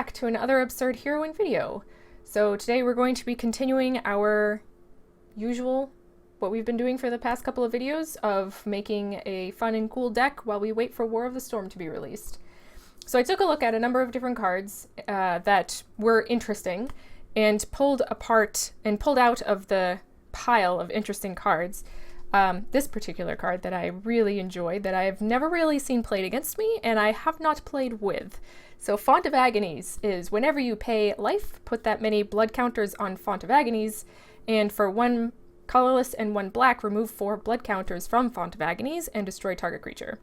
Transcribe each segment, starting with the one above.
back to another absurd Heroine video. So today we're going to be continuing our usual, what we've been doing for the past couple of videos of making a fun and cool deck while we wait for War of the Storm to be released. So I took a look at a number of different cards that were interesting and pulled out of the pile of interesting cards this particular card that I really enjoyed, that I have never really seen played against me, and I have not played with. So Font of Agonies is whenever you pay life, put that many blood counters on Font of Agonies, and for 1 colorless and 1 black, remove 4 blood counters from Font of Agonies and destroy target creature.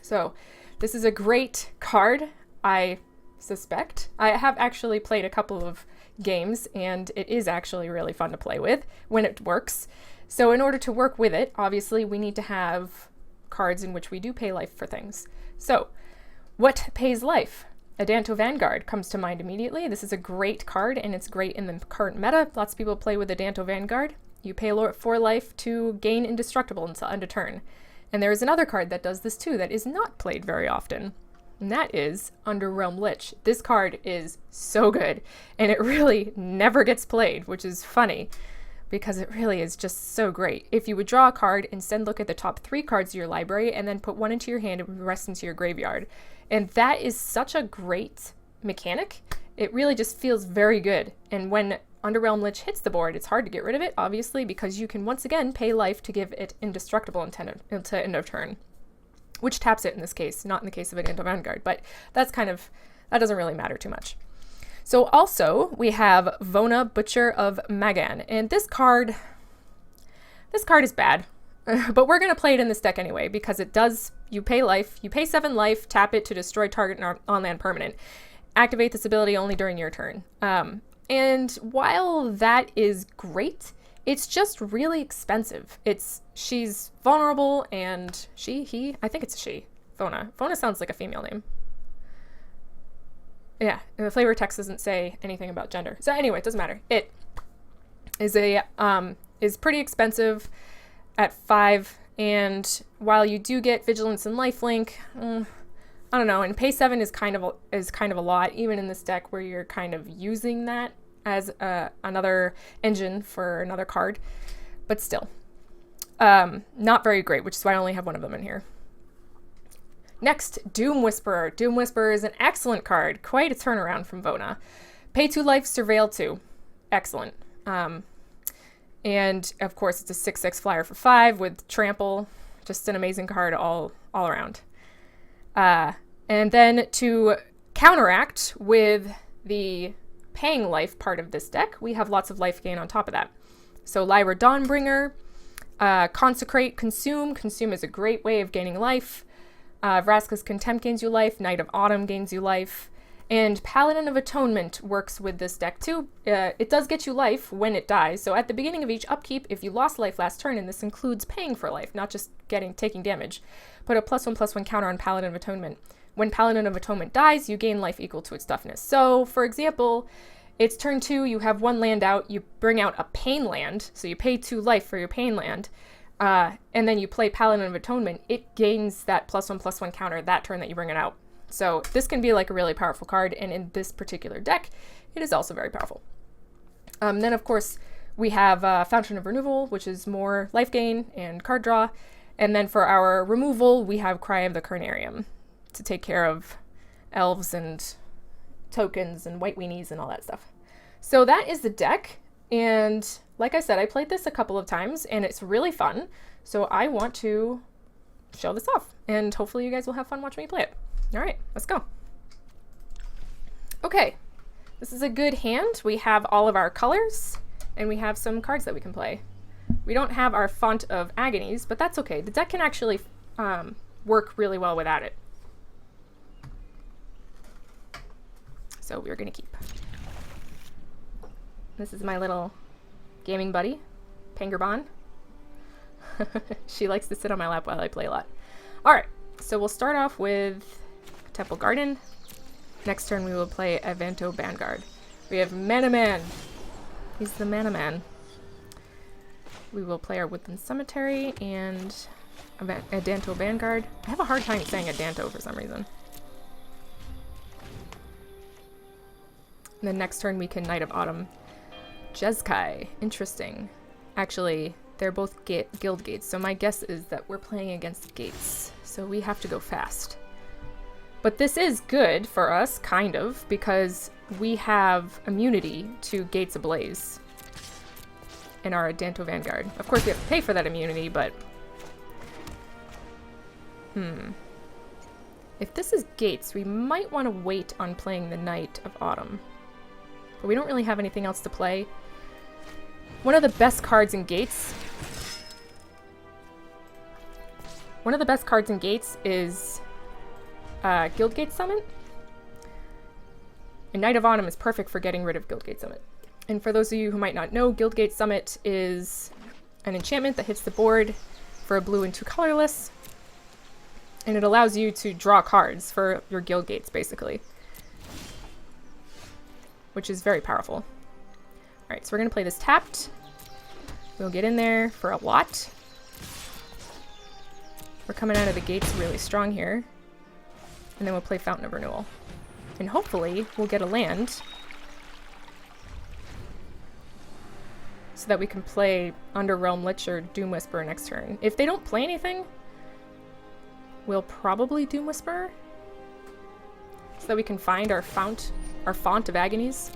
So this is a great card, I suspect. I have actually played a couple of games, and it is actually really fun to play with when it works. So in order to work with it, obviously we need to have cards in which we do pay life for things. So what pays life? Adanto Vanguard comes to mind immediately. This is a great card, and it's great in the current meta. Lots of people play with Adanto Vanguard. You pay 4 life to gain indestructible until end of turn. And there is another card that does this too that is not played very often, and that is Underrealm Lich. This card is so good, and it really never gets played, which is funny, because it really is just so great. If you would draw a card, instead look at the top 3 cards of your library, and then put 1 into your hand and the rest into your graveyard. And that is such a great mechanic. It really just feels very good. And when Underrealm Lich hits the board, it's hard to get rid of it, obviously, because you can once again pay life to give it indestructible until end of turn. Which taps it in this case, not in the case of Adanto Vanguard, but that doesn't really matter too much. So also, we have Vona, Butcher of Magan, and this card is bad, but we're going to play it in this deck anyway, because it does, you pay life, you pay 7 life, tap it to destroy target on-land permanent. Activate this ability only during your turn. And while that is great, it's just really expensive. She's vulnerable, and I think it's a she. Vona. Vona sounds like a female name. Yeah, and the flavor text doesn't say anything about gender. So anyway, it doesn't matter. It is is pretty expensive at 5, and while you do get Vigilance and Lifelink, I don't know, and pay 7 is kind of a lot, even in this deck where you're kind of using that as another engine for another card, but still, not very great, which is why I only have 1 of them in here. Next, Doom Whisperer. Doom Whisperer is an excellent card. Quite a turnaround from Vona. Pay 2 life, Surveil 2. Excellent. And, of course, it's a 6/6 flyer for 5 with Trample. Just an amazing card all around. And then to counteract with the paying life part of this deck, we have lots of life gain on top of that. So Lyra Dawnbringer, Consecrate, Consume. Consume is a great way of gaining life. Vraska's Contempt gains you life, Knight of Autumn gains you life, and Paladin of Atonement works with this deck too. It does get you life when it dies, so at the beginning of each upkeep, if you lost life last turn, and this includes paying for life, not just taking damage, put a +1/+1 counter on Paladin of Atonement. When Paladin of Atonement dies, you gain life equal to its toughness. So, for example, it's turn 2, you have 1 land out, you bring out a Pain land, so you pay 2 life for your Pain land, and then you play Paladin of Atonement, it gains that +1/+1 counter that turn that you bring it out. So this can be like a really powerful card, and in this particular deck, it is also very powerful. Then, of course, we have Fountain of Renewal, which is more life gain and card draw. And then for our removal, we have Cry of the Carnarium to take care of elves and tokens and white weenies and all that stuff. So that is the deck, and like I said, I played this a couple of times, and it's really fun, so I want to show this off, and hopefully you guys will have fun watching me play it. All right, let's go. Okay, this is a good hand. We have all of our colors, and we have some cards that we can play. We don't have our Font of Agonies, but that's okay. The deck can actually work really well without it. So we're gonna keep. This is my little gaming buddy, Pengerbon. She likes to sit on my lap while I play a lot. Alright, so we'll start off with Temple Garden. Next turn we will play Adanto Vanguard. We have Mana Man. He's the Mana Man. We will play our Woodland Cemetery and Adanto Vanguard. I have a hard time saying Adanto for some reason. And then next turn we can Knight of Autumn. Jeskai. Interesting. Actually, they're both guild gates, so my guess is that we're playing against gates. So we have to go fast. But this is good for us, kind of, because we have immunity to Gates Ablaze in our Adanto Vanguard. Of course, we have to pay for that immunity, but... If this is Gates, we might want to wait on playing the Knight of Autumn. But we don't really have anything else to play. One of the best cards in Gates... is Guildgate Summit. And Knight of Autumn is perfect for getting rid of Guildgate Summit. And for those of you who might not know, Guildgate Summit is an enchantment that hits the board for a blue and 2 colorless. And it allows you to draw cards for your guild gates, basically. Which is very powerful. Alright, so we're going to play this tapped. We'll get in there for a lot. We're coming out of the gates really strong here. And then we'll play Fountain of Renewal. And hopefully we'll get a land. So that we can play Underrealm Lich or Doom Whisperer next turn. If they don't play anything, we'll probably Doom Whisperer. So that we can find our font of Agonies.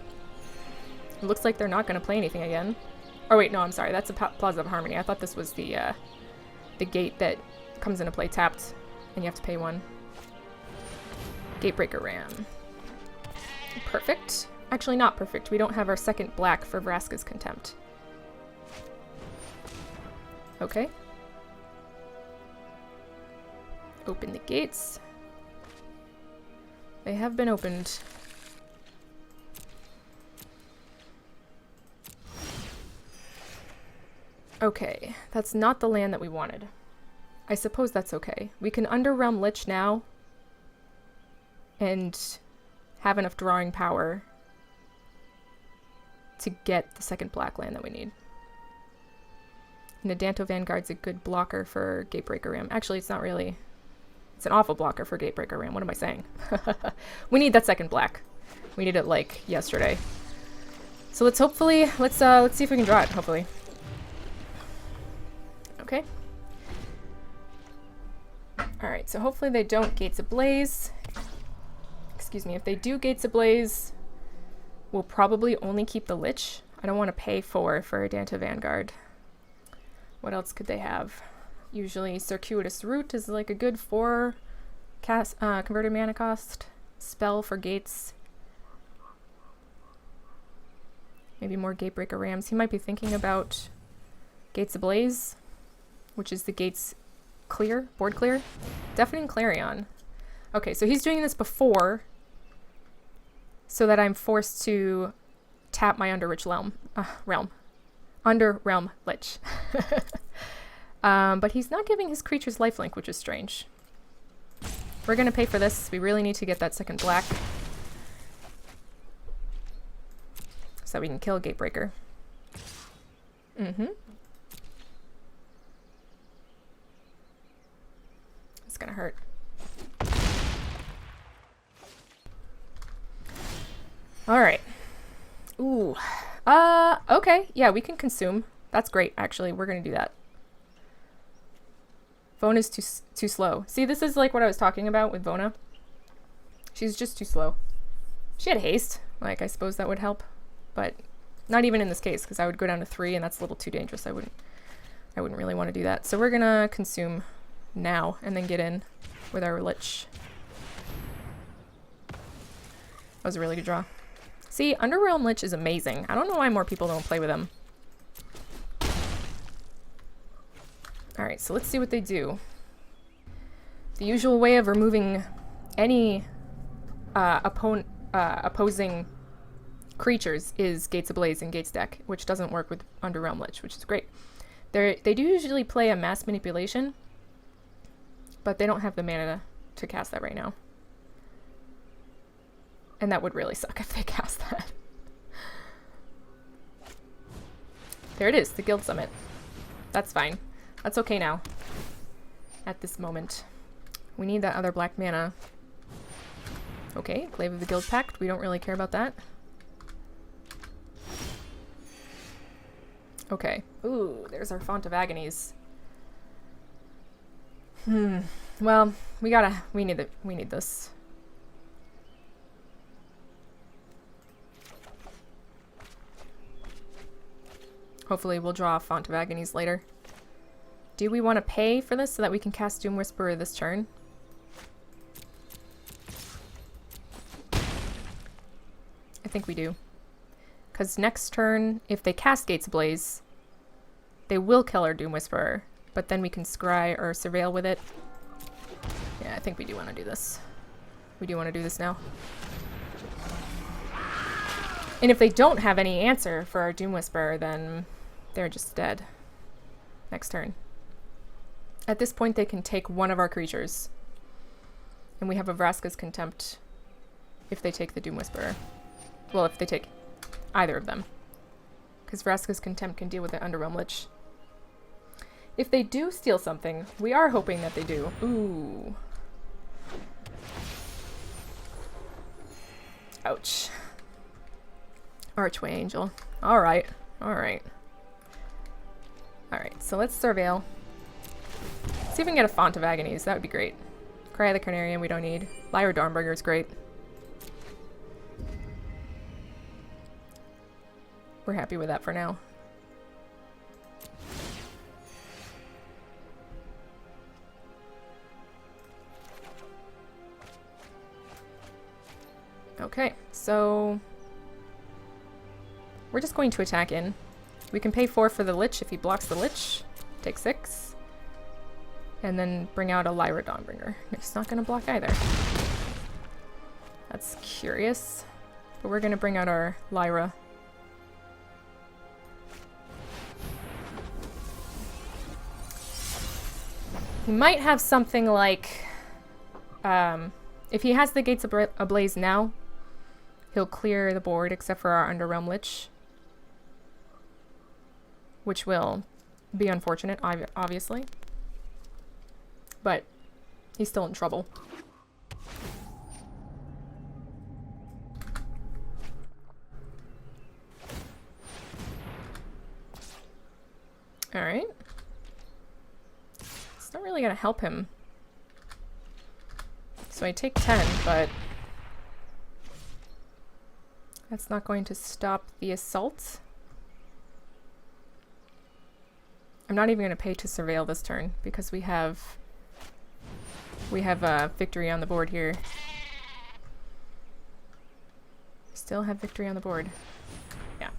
It looks like they're not going to play anything again. Oh wait, no, I'm sorry. That's a Plaza of Harmony. I thought this was the gate that comes into play tapped, and you have to pay 1. Gatebreaker Ram. Perfect. Actually, not perfect. We don't have our second black for Vraska's Contempt. Okay. Open the gates. They have been opened. Okay, that's not the land that we wanted. I suppose that's okay. We can Underrealm Lich now and have enough drawing power to get the second black land that we need. And Adanto Vanguard's a good blocker for Gatebreaker Ram. Actually, it's not really. It's an awful blocker for Gatebreaker Ram. What am I saying? We need that second black. We need it like yesterday. So let's see if we can draw it, hopefully. Okay. Alright, so hopefully they don't Gates Ablaze. Excuse me, if they do Gates Ablaze, we'll probably only keep the Lich. I don't want to pay for Adanto Vanguard. What else could they have? Usually Circuitous Route is like a good 4 converted mana cost spell for gates. Maybe more Gatebreaker Rams. He might be thinking about Gates Ablaze, which is the gates clear, board clear. Deafening Clarion. Okay, so he's doing this before so that I'm forced to tap my Underrealm Lich. But he's not giving his creatures lifelink, which is strange. We're gonna pay for this. We really need to get that second black so that we can kill Gatebreaker. It's gonna hurt. Alright. Ooh. Okay. Yeah, we can consume. That's great, actually. We're gonna do that. Vona's too slow. See, this is like what I was talking about with Vona. She's just too slow. She had haste. Like, I suppose that would help. But not even in this case, because I would go down to 3, and that's a little too dangerous. I wouldn't really want to do that. So we're gonna consume now, and then get in with our Lich. That was a really good draw. See, Underrealm Lich is amazing. I don't know why more people don't play with him. Alright, so let's see what they do. The usual way of removing any opposing creatures is Gates Ablaze and Gates deck, which doesn't work with Underrealm Lich, which is great. They do usually play a Mass Manipulation, but they don't have the mana to cast that right now. And that would really suck if they cast that. There it is, the Guild Summit. That's fine. That's okay now. At this moment. We need that other black mana. Okay, Glaive of the Guild Pact. We don't really care about that. Okay. Ooh, there's our Font of Agonies. Well, we need this. Hopefully we'll draw a Font of Agonies later. Do we want to pay for this so that we can cast Doom Whisperer this turn? I think we do. Because next turn, if they cast Gates Ablaze, they will kill our Doom Whisperer, but then we can scry or surveil with it. Yeah, I think we do want to do this. We do want to do this now. And if they don't have any answer for our Doom Whisperer, then they're just dead next turn. At this point, they can take one of our creatures. And we have a Vraska's Contempt if they take the Doom Whisperer. Well, if they take either of them. Because Vraska's Contempt can deal with the Underrealm Lich. If they do steal something, we are hoping that they do. Ooh. Ouch. Archway Angel. Alright. Alright. Alright, so let's surveil. See if we can get a Font of Agonies. That would be great. Cry of the Carnarian we don't need. Lyra Dawnbringer is great. We're happy with that for now. Okay, so we're just going to attack in. We can pay 4 for the Lich if he blocks the Lich. Take 6. And then bring out a Lyra Dawnbringer. He's not going to block either. That's curious. But we're going to bring out our Lyra. He might have something like... if he has the Gates Ablaze now, he'll clear the board except for our Underrealm Lich. Which will be unfortunate, obviously. But he's still in trouble. Alright. It's not really going to help him. So I take 10, but that's not going to stop the assault. I'm not even going to pay to surveil this turn because we have victory on the board here. Still have victory on the board. Yeah.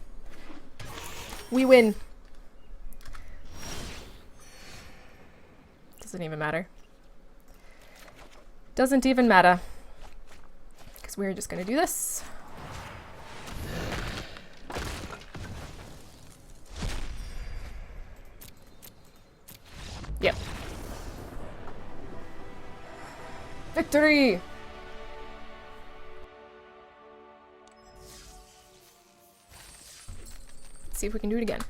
We win. Doesn't even matter. Doesn't even matter. Because we're just going to do this. Yep. Victory! Let's see if we can do it again.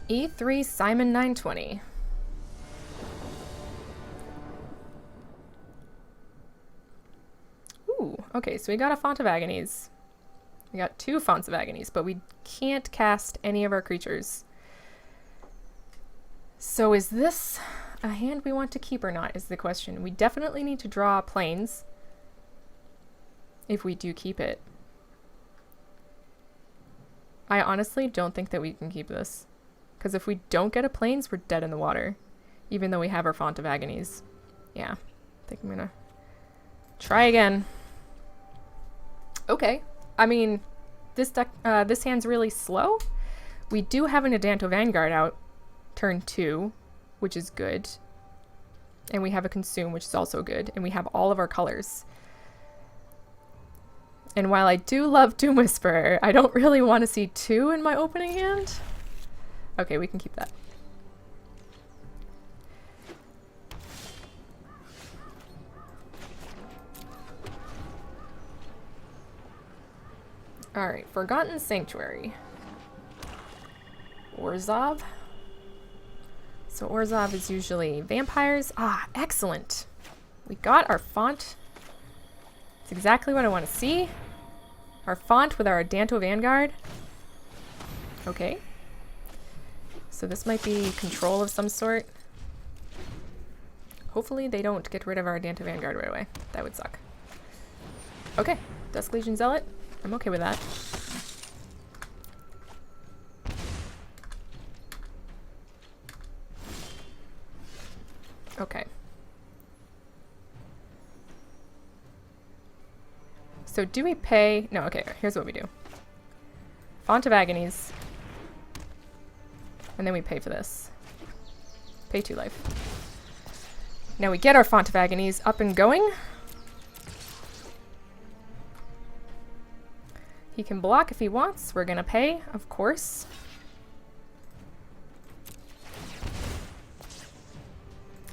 E3 Simon 920. Ooh, okay, so we got a Font of Agonies. We got 2 Fonts of Agonies, but we can't cast any of our creatures. So is this a hand we want to keep or not, is the question. We definitely need to draw planes if we do keep it. I honestly don't think that we can keep this. Because if we don't get a planes, we're dead in the water. Even though we have our Font of Agonies. Yeah, I think I'm gonna try again. Okay. I mean, this deck, this hand's really slow. We do have an Adanto Vanguard out turn 2, which is good. And we have a Consume, which is also good. And we have all of our colors. And while I do love Doom Whisperer, I don't really want to see 2 in my opening hand. Okay, we can keep that. Alright, Forgotten Sanctuary. Orzhov. So Orzhov is usually vampires. Ah, excellent. We got our font. It's exactly what I want to see. Our font with our Adanto Vanguard. Okay. So this might be control of some sort. Hopefully they don't get rid of our Adanto Vanguard right away. That would suck. Okay. Dusk Legion Zealot. I'm okay with that. Okay. So do we pay? No, okay, here's what we do. Font of Agonies. And then we pay for this. Pay 2 life. Now we get our Font of Agonies up and going. He can block if he wants. We're gonna pay, of course.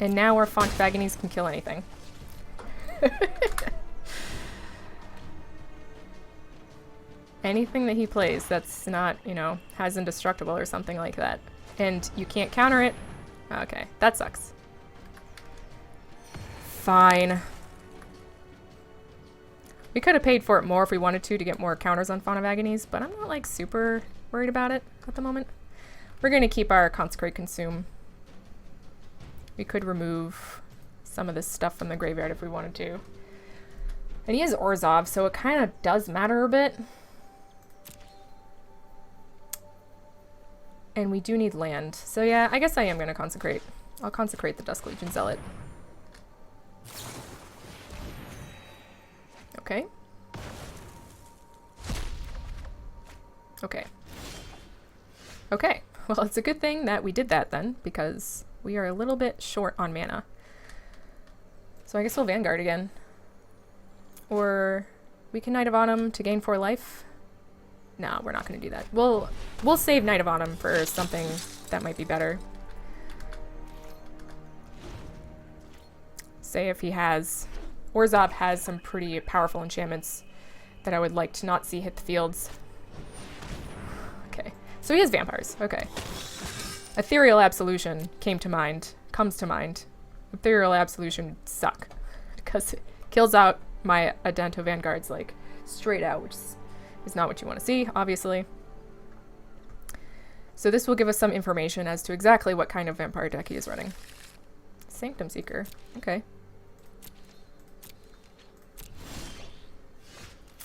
And now our Font of Agonies can kill anything. Anything that he plays that's not, you know, has indestructible or something like that. And you can't counter it. Okay, that sucks. Fine. We could have paid for it more if we wanted to get more counters on Font of Agonies, but I'm not like super worried about it at the moment. We're going to keep our Consecrate Consume. We could remove some of this stuff from the graveyard if we wanted to. And he has Orzhov, so it kind of does matter a bit. And we do need land. So yeah, I guess I am going to consecrate. I'll consecrate the Dusk Legion Zealot. Okay. Okay. Okay. Well, it's a good thing that we did that then, because we are a little bit short on mana. So I guess we'll Vanguard again. Or we can Knight of Autumn to gain 4 life. No, we're not going to do that. We'll save Knight of Autumn for something that might be better. Say if he has... Orzhov has some pretty powerful enchantments that I would like to not see hit the fields. Okay. So he has vampires. Okay. Ethereal Absolution comes to mind. Ethereal Absolution would suck. Because it kills out my Adanto Vanguards, like, straight out, which is not what you want to see, obviously. So this will give us some information as to exactly what kind of vampire deck he is running. Sanctum Seeker. Okay.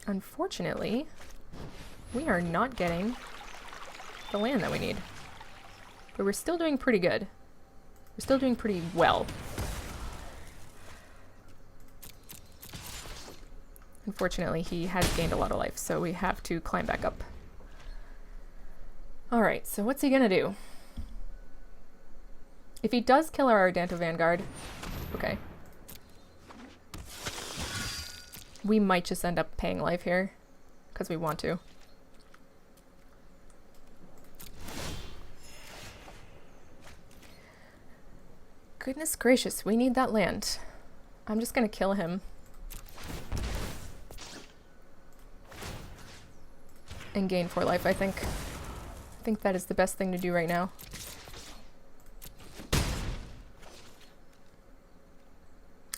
Unfortunately, we are not getting the land that we need. But we're still doing pretty good. We're still doing pretty well. Unfortunately, he has gained a lot of life, so we have to climb back up. Alright, so what's he gonna do? If he does kill our Adanto Vanguard, okay. We might just end up paying life here, because we want to. Goodness gracious, we need that land. I'm just gonna kill him. And gain 4 life, I think. I think that is the best thing to do right now.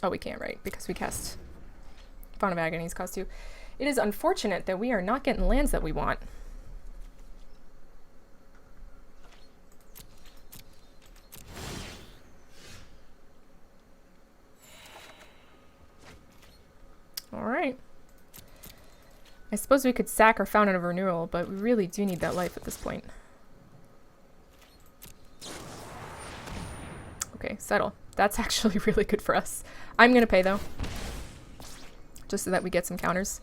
Oh, we can't, right? Because we cast Font of Agonies cost 2. It is unfortunate that we are not getting lands that we want. Alright. I suppose we could sack our Fountain of Renewal, but we really do need that life at this point. Okay, settle. That's actually really good for us. I'm gonna pay though. Just so that we get some counters.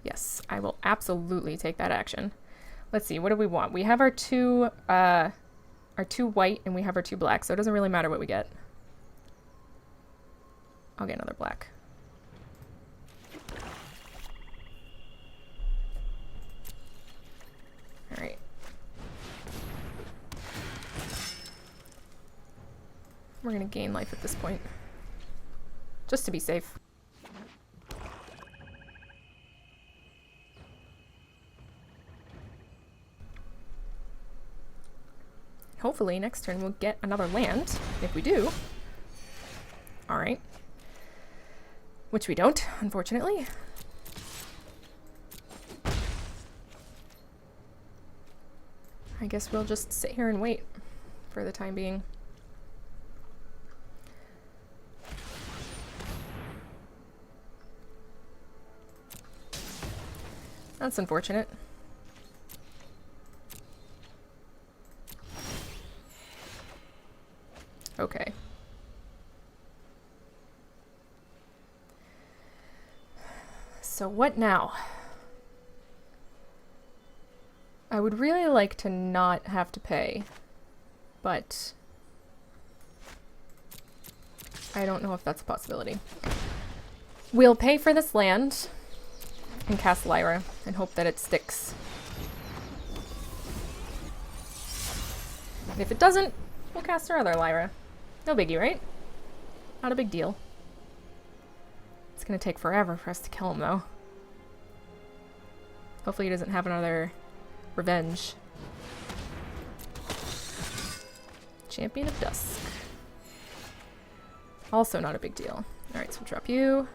Yes, I will absolutely take that action. Let's see, what do we want? We have our two white and we have our 2 black, so it doesn't really matter what we get. I'll get another black. Alright. We're gonna gain life at this point. Just to be safe. Hopefully next turn we'll get another land. If we do. Alright. Which we don't, unfortunately. I guess we'll just sit here and wait for the time being. That's unfortunate. Okay. So what now? I would really like to not have to pay, but I don't know if that's a possibility. We'll pay for this land and cast Lyra and hope that it sticks. If it doesn't, we'll cast our other Lyra. No biggie, right? Not a big deal. It's gonna take forever for us to kill him, though. Hopefully he doesn't have another revenge. Champion of Dusk. Also not a big deal. Alright, so we'll drop you.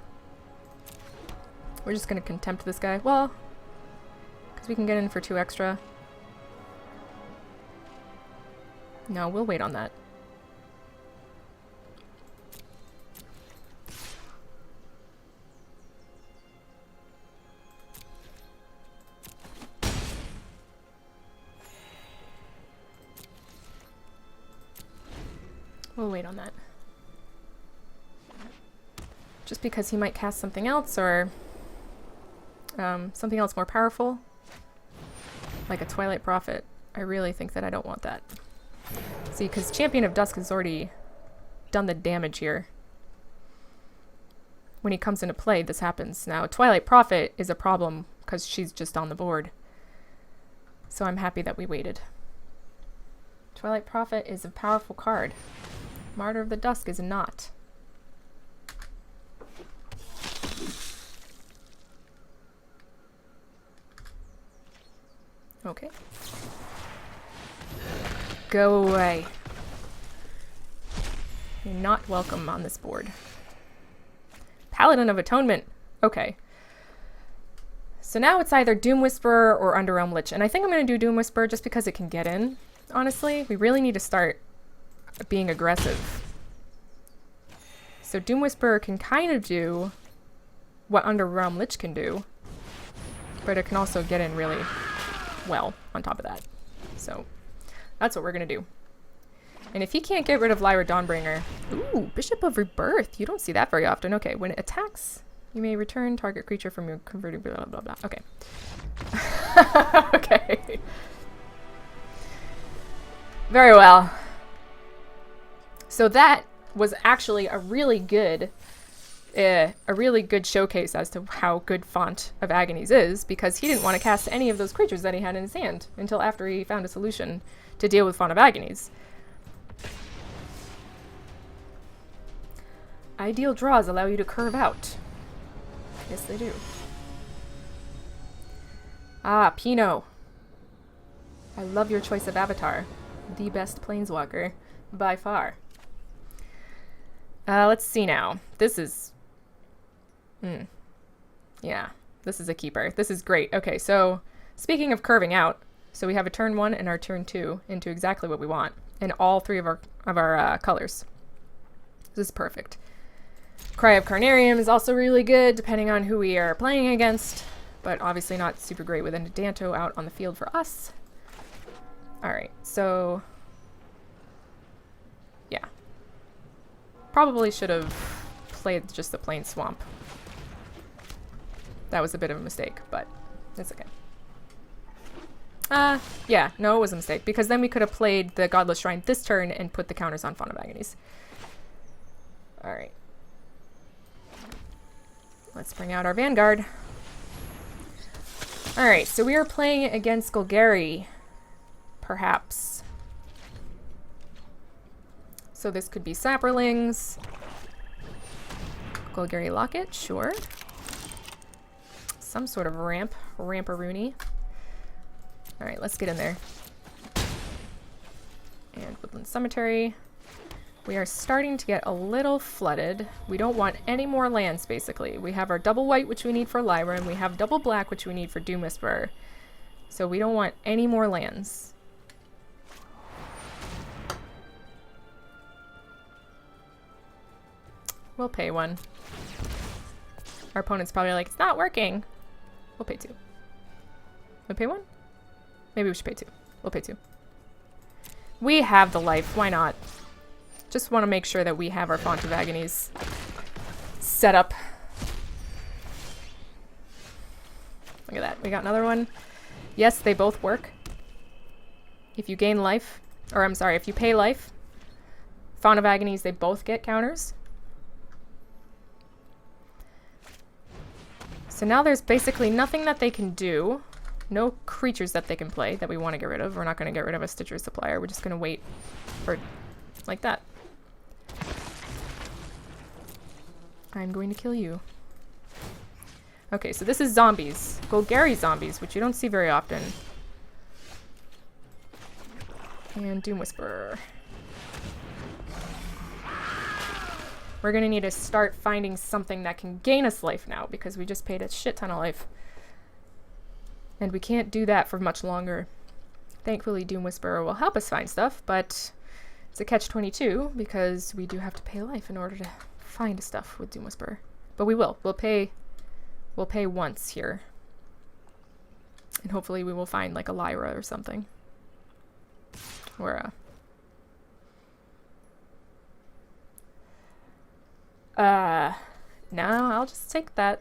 We're just gonna contempt this guy. Well, because we can get in for 2 extra. No, we'll wait on that. We'll wait on that. Just because he might cast something else, or something else more powerful. Like a Twilight Prophet. I really think that I don't want that. See, because Champion of Dusk has already done the damage here. When he comes into play, this happens. Now, Twilight Prophet is a problem because she's just on the board. So I'm happy that we waited. Twilight Prophet is a powerful card. Martyr of the Dusk is not. Okay. Go away. You're not welcome on this board. Paladin of Atonement. Okay. So now it's either Doom Whisperer or Underrealm Lich. And I think I'm going to do Doom Whisperer just because it can get in. Honestly, we really need to start being aggressive. So Doom Whisperer can kind of do what Underrealm Lich can do. But it can also get in really well on top of that. So that's what we're going to do. And if he can't get rid of Lyra Dawnbringer... Ooh, Bishop of Rebirth. You don't see that very often. Okay, when it attacks, you may return target creature from your converted... blah, blah, blah. Okay. Okay. Very well. So that was actually a really good showcase as to how good Font of Agonies is, because he didn't want to cast any of those creatures that he had in his hand until after he found a solution to deal with Font of Agonies. Ideal draws allow you to curve out. Yes, they do. Ah, Pino. I love your choice of avatar. The best planeswalker, by far. Let's see now. This is... Yeah, this is a keeper. This is great. Okay, so speaking of curving out, so we have a turn 1 and our turn 2 into exactly what we want in all 3 of our colors. This is perfect. Cry of Carnarium is also really good, depending on who we are playing against, but obviously not super great with an Adanto out on the field for us. Alright, so... yeah. Probably should have played just the plain swamp. That was a bit of a mistake, but it's okay. Yeah, no, it was a mistake, because then we could have played the Godless Shrine this turn and put the counters on Font of Agonies. Alright. Let's bring out our Vanguard. Alright, so we are playing against Golgari, perhaps. So this could be Saprolings. Golgari Locket, sure. Some sort of Ramparoonie. Alright, let's get in there. And Woodland Cemetery. We are starting to get a little flooded. We don't want any more lands, basically. We have our double white, which we need for Lyra, and we have double black, which we need for Doom Whisperer. So we don't want any more lands. We'll pay one. Our opponent's probably like, it's not working. We'll pay two. We'll pay one? Maybe we should pay two. We'll pay two. We have the life. Why not? Just want to make sure that we have our Font of Agonies set up. Look at that. We got another one. Yes, they both work. If you gain life, or I'm sorry, if you pay life, Font of Agonies, they both get counters. So now there's basically nothing that they can do. No creatures that they can play that we want to get rid of. We're not going to get rid of a Stitcher Supplier. We're just going to wait for like that. I'm going to kill you. Okay, so this is zombies. Golgari zombies, which you don't see very often. And Doom Whisperer. We're going to need to start finding something that can gain us life now, because we just paid a shit ton of life. And we can't do that for much longer. Thankfully, Doom Whisperer will help us find stuff, but it's a catch-22 because we do have to pay life in order to find stuff with Doom Whisperer. But we will. We'll pay once here. And hopefully we will find like a Lyra or something. Or a... no, I'll just take that.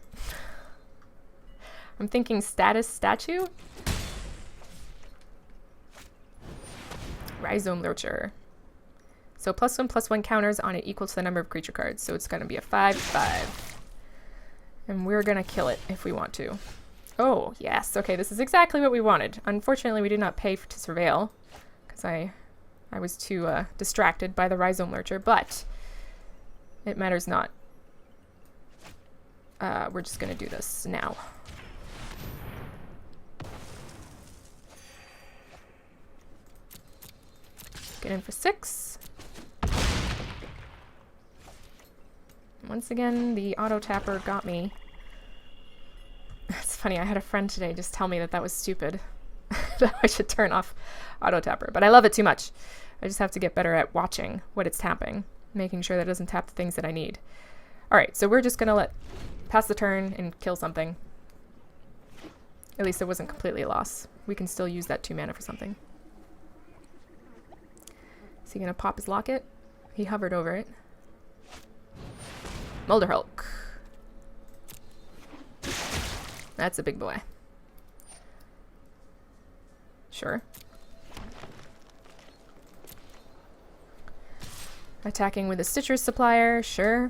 I'm thinking status statue. Rhizome Lurcher. So +1/+1 counters on it equal to the number of creature cards. So it's going to be a 5/5. And we're going to kill it if we want to. Oh, yes. Okay, this is exactly what we wanted. Unfortunately, we did not pay to surveil because I was too distracted by the Rhizome Lurcher, but it matters not. We're just going to do this now. Get in for 6. Once again, the auto tapper got me. It's funny, I had a friend today just tell me that that was stupid. That I should turn off auto tapper, but I love it too much. I just have to get better at watching what it's tapping, making sure that it doesn't tap the things that I need. Alright, so we're just gonna pass the turn and kill something. At least it wasn't completely a loss. We can still use that 2 mana for something. Is he gonna pop his locket? He hovered over it. Mulder Hulk. That's a big boy. Sure. Attacking with a Stitcher Supplier, sure.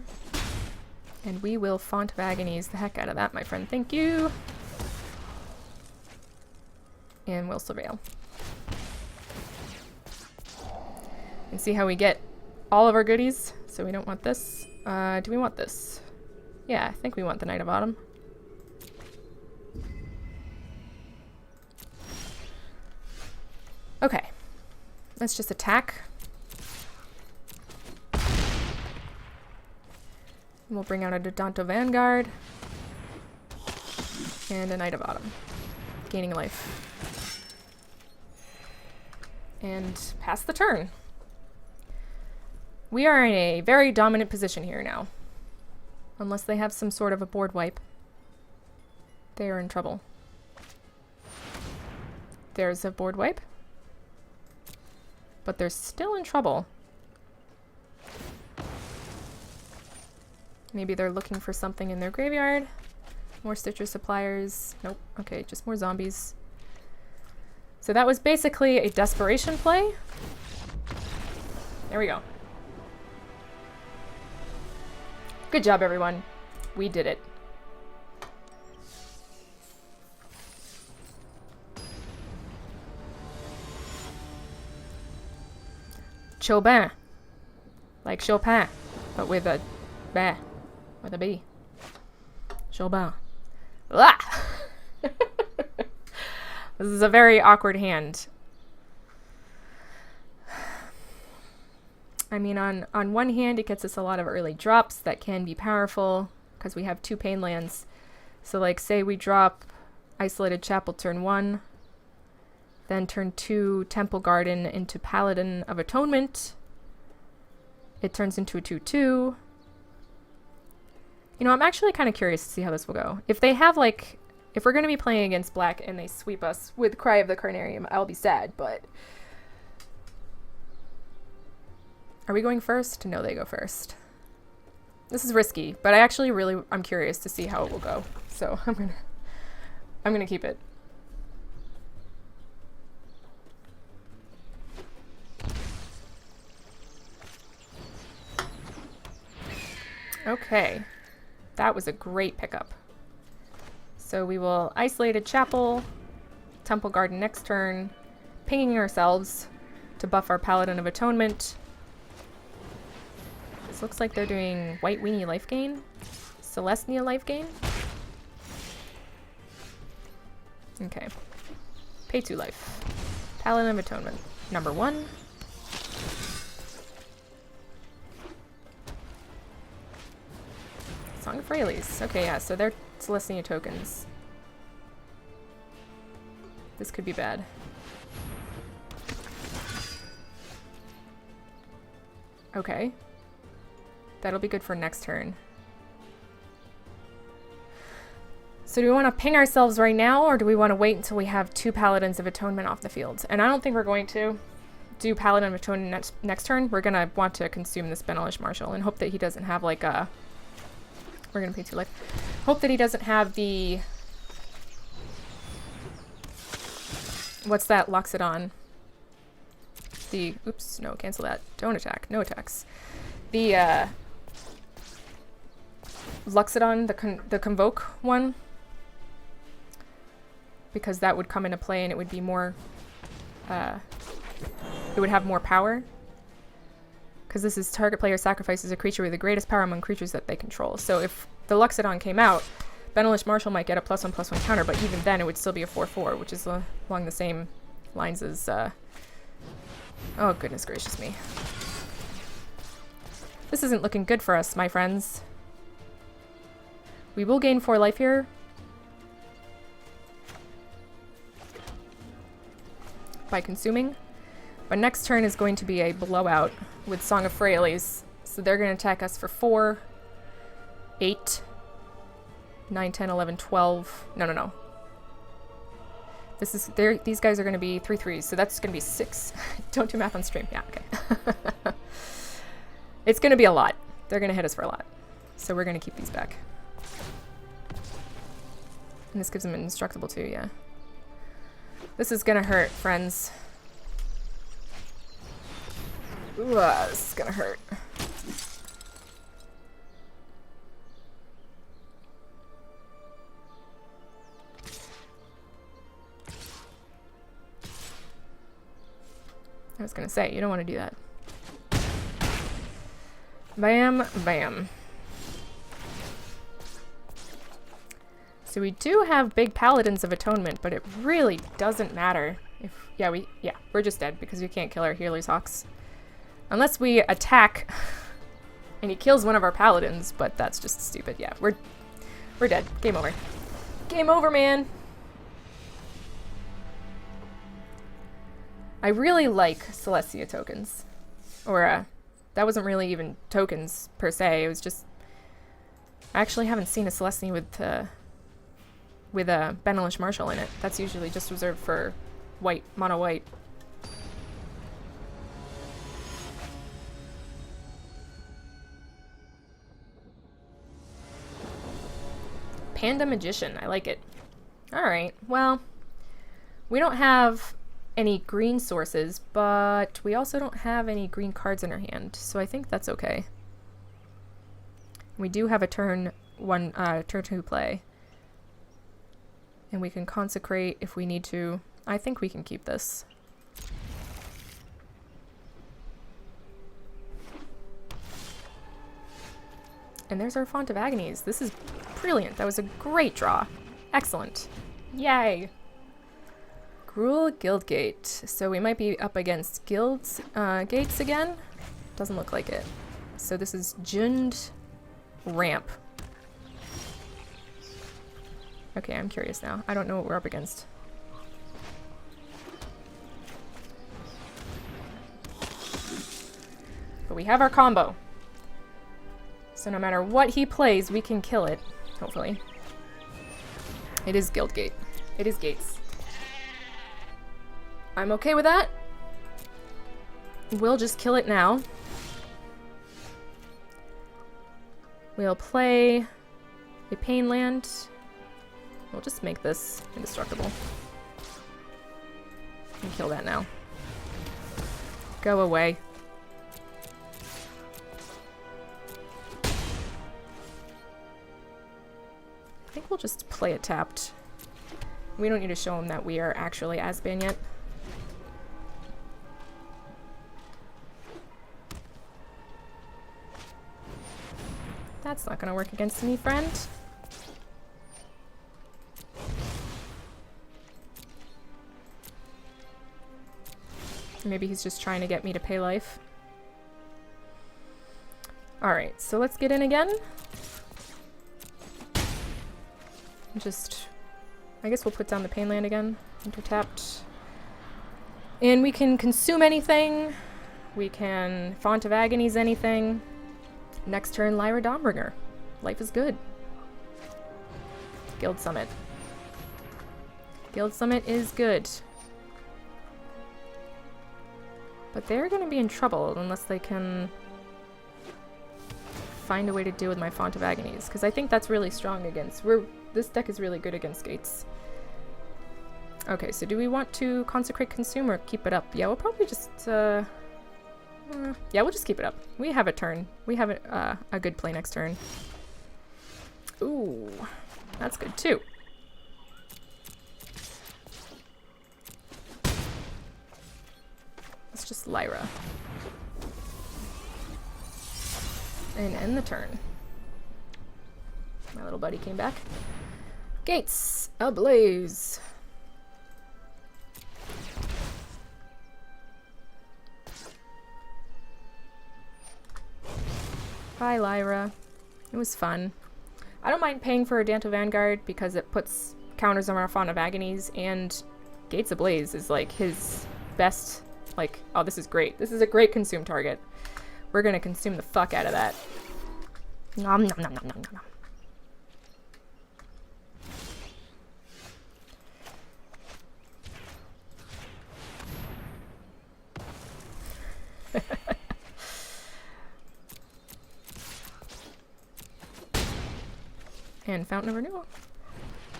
And we will Font of Agonies the heck out of that, my friend. Thank you. And we'll surveil. And see how we get all of our goodies. So we don't want this. Do we want this? Yeah, I think we want the Knight of Autumn. Okay. Let's just attack. We'll bring out a Dodonto Vanguard. And a Knight of Autumn. Gaining life. And pass the turn. We are in a very dominant position here now. Unless they have some sort of a board wipe. They are in trouble. There's a board wipe. But they're still in trouble. Maybe they're looking for something in their graveyard. More Stitcher Suppliers. Nope. Okay, just more zombies. So that was basically a desperation play. There we go. Good job, everyone. We did it. Chopin. Like Chopin, but with a ba. With a B. Chopin. Ah! This is a very awkward hand. I mean, on one hand, it gets us a lot of early drops that can be powerful because we have 2 pain lands. So like, say we drop Isolated Chapel turn 1, then turn 2 Temple Garden into Paladin of Atonement. It turns into a 2/2. You know, I'm actually kind of curious to see how this will go. If they have like, if we're going to be playing against black and they sweep us with Cry of the Carnarium, I'll be sad, but... Are we going first? No, they go first. This is risky, but I actually I'm curious to see how it will go. So I'm gonna keep it. Okay. That was a great pickup. So we will Isolated Chapel, Temple Garden next turn, pinging ourselves to buff our Paladin of Atonement. This looks like they're doing White Weenie life gain, Celestia life gain. Okay. Pay 2 life. Paladin of Atonement. Number 1. Song of Freyalise. Okay, yeah, so they're Celestia tokens. This could be bad. Okay. That'll be good for next turn. So do we want to ping ourselves right now, or do we want to wait until we have 2 Paladins of Atonement off the field? And I don't think we're going to do Paladin of Atonement next turn. We're going to want to consume this Benelish Marshal and hope that he doesn't have like a... We're going to pay 2 life. Hope that he doesn't have the... What's that? Loxodon. The... Oops, no, cancel that. Don't attack. No attacks. The, Loxodon, the Convoke one, because that would come into play and it would be more, it would have more power, because this is target player sacrifices a creature with the greatest power among creatures that they control. So if the Loxodon came out, Benelish Marshal might get a +1/+1 counter, but even then it would still be a 4/4, which is along the same lines as, oh goodness gracious me. This isn't looking good for us, my friends. We will gain 4 life here. By consuming. But next turn is going to be a blowout with Song of Freyalise. So they're going to attack us for 4, 8, 9, 10, 11, 12. No. These guys are going to be 3/3s, so that's going to be 6. Don't do math on stream. Yeah, okay. It's going to be a lot. They're going to hit us for a lot. So we're going to keep these back. And this gives them an indestructible too, yeah. This is going to hurt, friends. Ooh, this is going to hurt. I was going to say, you don't want to do that. Bam, bam. So we do have big Paladins of Atonement, but it really doesn't matter if... Yeah, we're just dead because we can't kill our Healer's Hawks. Unless we attack and he kills one of our Paladins, but that's just stupid. Yeah, we're dead. Game over. Game over, man! I really like Celestia tokens. Or, that wasn't really even tokens, per se. It was just... I actually haven't seen a Celestia with a Benelish Marshal in it. That's usually just reserved for white, mono white. Panda Magician, I like it. Alright, well, we don't have any green sources, but we also don't have any green cards in our hand, so I think that's okay. We do have a turn 2 play. And we can consecrate if we need to. I think we can keep this. And there's our Font of Agonies. This is brilliant. That was a great draw. Excellent. Yay! Gruul Guildgate. So we might be up against guilds gates again. Doesn't look like it. So this is Jund Ramp. Okay, I'm curious now. I don't know what we're up against. But we have our combo. So no matter what he plays, we can kill it, hopefully. It is Guildgate. It is Gates. I'm okay with that. We'll just kill it now. We'll play a Pain Land. We'll just make this indestructible. And kill that now. Go away. I think we'll just play it tapped. We don't need to show him that we are actually Asban yet. That's not gonna work against me, friend. Maybe he's just trying to get me to pay life. Alright, so let's get in again. Just, I guess we'll put down the Pain Land again. Intertapped. And we can consume anything. We can Font of Agonies anything. Next turn, Lyra Dawnbringer. Life is good. Guild Summit. Guild Summit is good. But they're going to be in trouble unless they can find a way to deal with my Font of Agonies. Because I think that's really strong against... This deck is really good against Gates. Okay, so do we want to Consecrate Consume or keep it up? Yeah, we'll probably just... yeah, we'll just keep it up. We have a turn. We have a good play next turn. Ooh, that's good too. Let's just Lyra. And end the turn. My little buddy came back. Gates ablaze. Bye, Lyra. It was fun. I don't mind paying for a Danto Vanguard because it puts counters on our Font of Agonies, and Gates Ablaze is like his best, like, oh, this is great. This is a great consume target. We're gonna consume the fuck out of that. Nom nom nom nom nom nom. And Fountain of Renewal.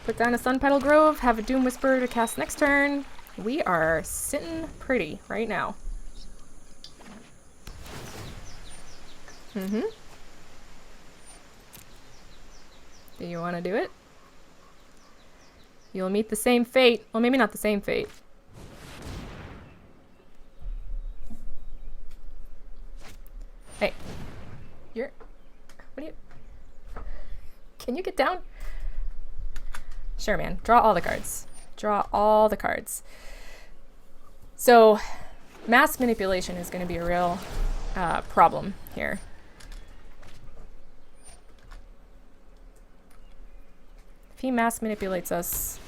Put down a Sun Petal Grove, have a Doom Whisperer to cast next turn. We are sitting pretty right now. Mm-hmm. Do you want to do it? You'll meet the same fate. Well, maybe not the same fate. Hey. You're... What are you... Can you get down? Sure, man. Draw all the cards. Draw all the cards. So, mass manipulation is going to be a real problem here. If he mass manipulates us,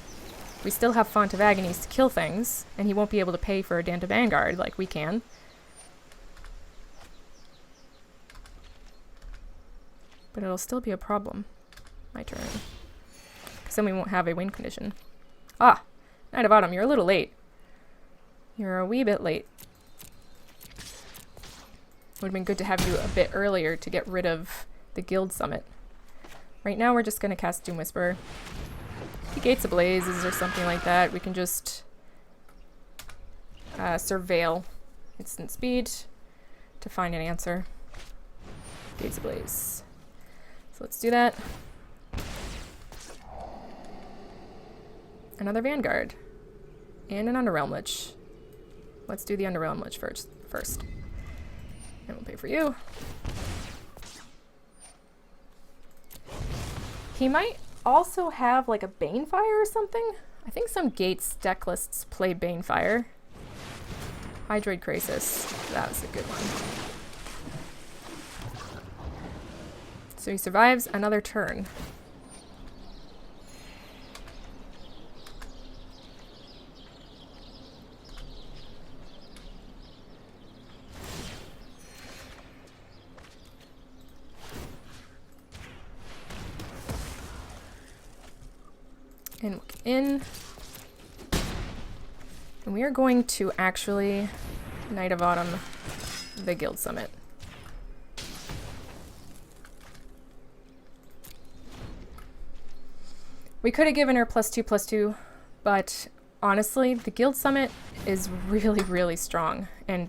we still have Font of Agonies to kill things, and he won't be able to pay for a Danto Vanguard like we can. But it'll still be a problem. My turn. Because then we won't have a win condition. Ah! Knight of Autumn, you're a little late. You're a wee bit late. Would have been good to have you a bit earlier to get rid of the Guild Summit. Right now we're just going to cast Doom Whisperer. If he Gates Ablazes or something like that, we can just surveil instant speed to find an answer. Gates Ablaze. So let's do that. Another Vanguard. And an Underrealm Lich. Let's do the Underrealm Lich first. And we'll pay for you. He might also have like a Banefire or something. I think some Gates deck lists play Banefire. Hydroid Krasis. That was a good one. So he survives another turn. And look in. And we are going to actually Knight of Autumn the Guild Summit. We could have given her +2/+2, but honestly, the Guild Summit is really, really strong, and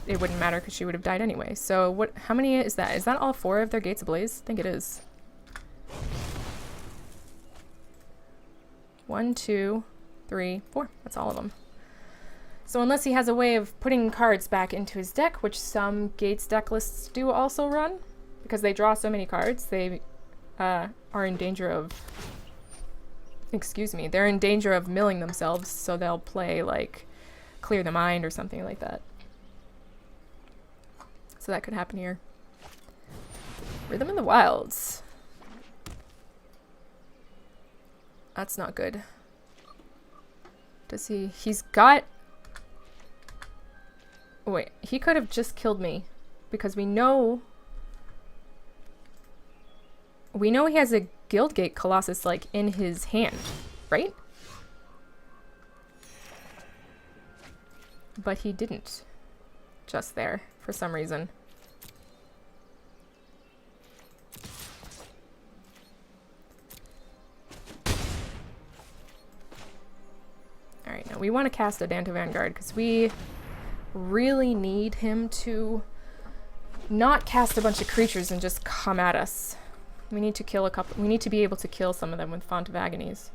it wouldn't matter because she would have died anyway. So what? How many is that? Is that all 4 of their Gates Ablaze? I think it is. 1, 2, 3, 4. That's all of them. So unless he has a way of putting cards back into his deck, which some Gates deck lists do also run, because they draw so many cards, they are in danger of, they're in danger of milling themselves, so they'll play like Clear the Mind or something like that. So that could happen here. Rhythm of the Wilds. That's not good. Does he's got, wait, he could have just killed me because we know he has a Guildgate Colossus like in his hand, right? But he didn't just there for some reason. Alright, now we want to cast a Danto Vanguard because we really need him to not cast a bunch of creatures and just come at us. We need to kill a couple. We need to be able to kill some of them with Font of Agonies.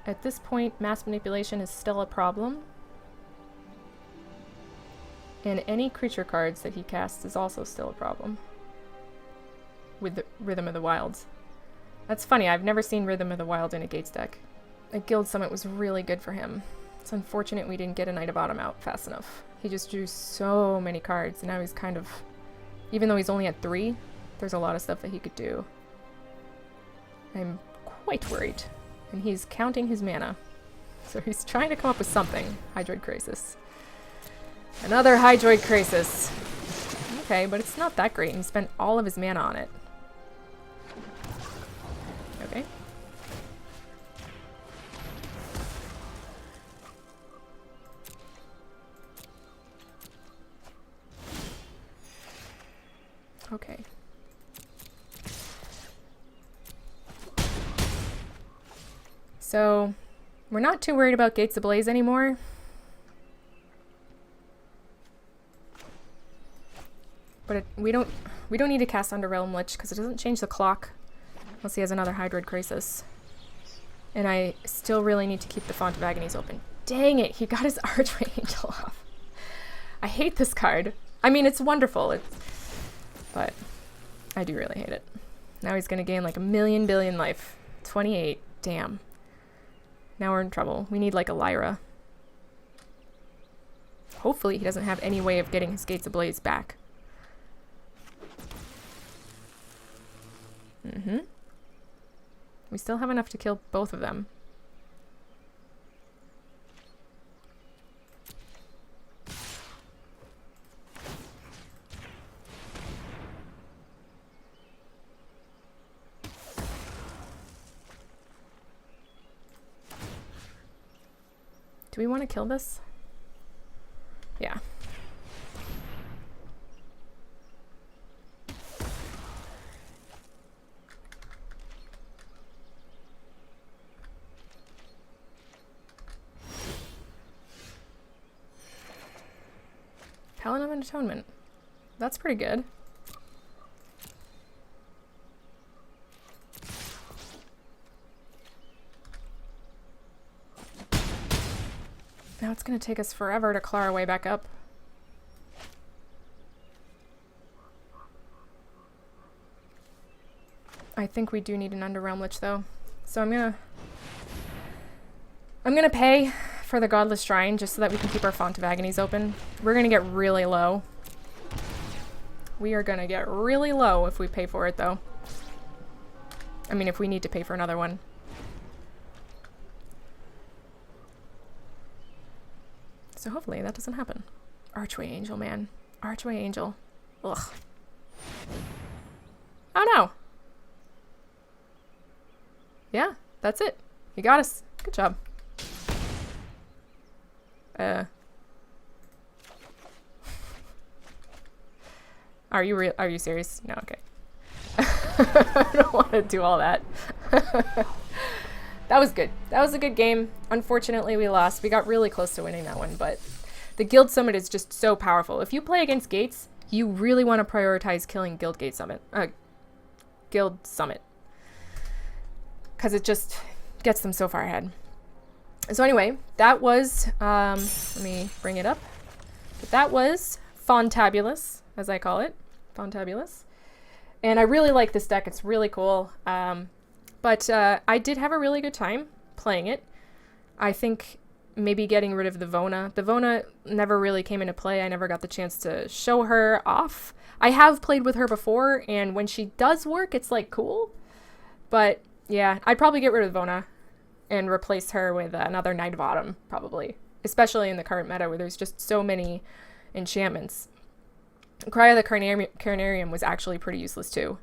At this point, mass manipulation is still a problem. And any creature cards that he casts is also still a problem. With the Rhythm of the Wilds. That's funny, I've never seen Rhythm of the Wild in a Gates deck. A Guild Summit was really good for him. It's unfortunate we didn't get a Knight of Autumn out fast enough. He just drew so many cards, and now he's kind of... Even though he's only at 3, there's a lot of stuff that he could do. I'm quite worried. And he's counting his mana. So he's trying to come up with something. Hydroid Crisis. Another Hydroid Crisis. Okay, but it's not that great, and he spent all of his mana on it. Okay. Okay. So, we're not too worried about Gates Ablaze anymore. But we don't need to cast Underrealm Lich because it doesn't change the clock unless he has another Hydroid Crisis. And I still really need to keep the Font of Agonies open. Dang it, he got his Archway Angel off. I hate this card. I mean, it's wonderful, but I do really hate it. Now he's gonna gain like 1,000,000 billion life. 28, damn. Now we're in trouble. We need like a Lyra. Hopefully he doesn't have any way of getting his Gates Ablaze back. Mm-hmm. We still have enough to kill both of them. Do we want to kill this? Yeah. Paladin of Atonement. That's pretty good. Now it's going to take us forever to claw our way back up. I think we do need an Underrealm Lich though. So I'm gonna pay for the Godless Shrine just so that we can keep our Font of Agonies open. We're gonna get really low. We are gonna get really low if we pay for it, though. I mean, if we need to pay for another one. So hopefully that doesn't happen. Archway Angel, man. Archway Angel. Ugh. Oh no! Yeah, that's it. You got us. Good job. Are you serious? No, okay. I don't want to do all that. That was good. That was a good game. Unfortunately, we lost. We got really close to winning that one, but the Guild Summit is just so powerful. If you play against Gates, you really want to prioritize killing Guild Summit. Because it just gets them so far ahead. So anyway, that was, let me bring it up. But that was Fontabulous, as I call it. Fontabulous. And I really like this deck. It's really cool. But I did have a really good time playing it. I think maybe getting rid of the Vona. The Vona never really came into play. I never got the chance to show her off. I have played with her before, and when she does work, it's like cool. But yeah, I'd probably get rid of Vona and replace her with another Knight of Autumn, probably. Especially in the current meta where there's just so many enchantments. Cry of the Carnarium was actually pretty useless too.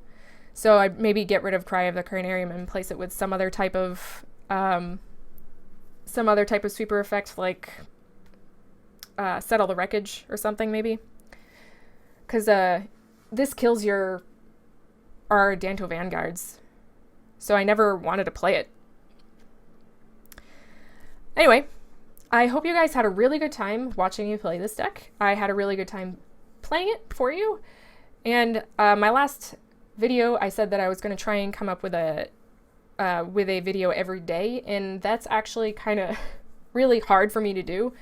So I'd maybe get rid of Cry of the Carnarium and replace it with some other type of sweeper effect, like Settle the Wreckage or something maybe. Because this kills our Danto Vanguards. So I never wanted to play it. Anyway, I hope you guys had a really good time watching me play this deck. I had a really good time playing it for you. And my last video, I said that I was going to try and come up with a video every day, and that's actually kind of really hard for me to do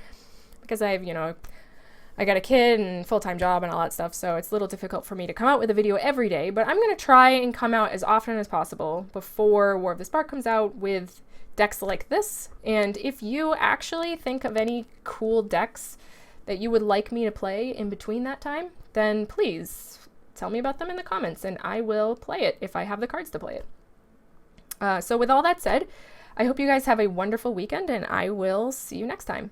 because I got a kid and full-time job and all that stuff, so it's a little difficult for me to come out with a video every day, but I'm going to try and come out as often as possible before War of the Spark comes out with decks like this. And if you actually think of any cool decks that you would like me to play in between that time, then please tell me about them in the comments and I will play it if I have the cards to play it. So with all that said, I hope you guys have a wonderful weekend and I will see you next time.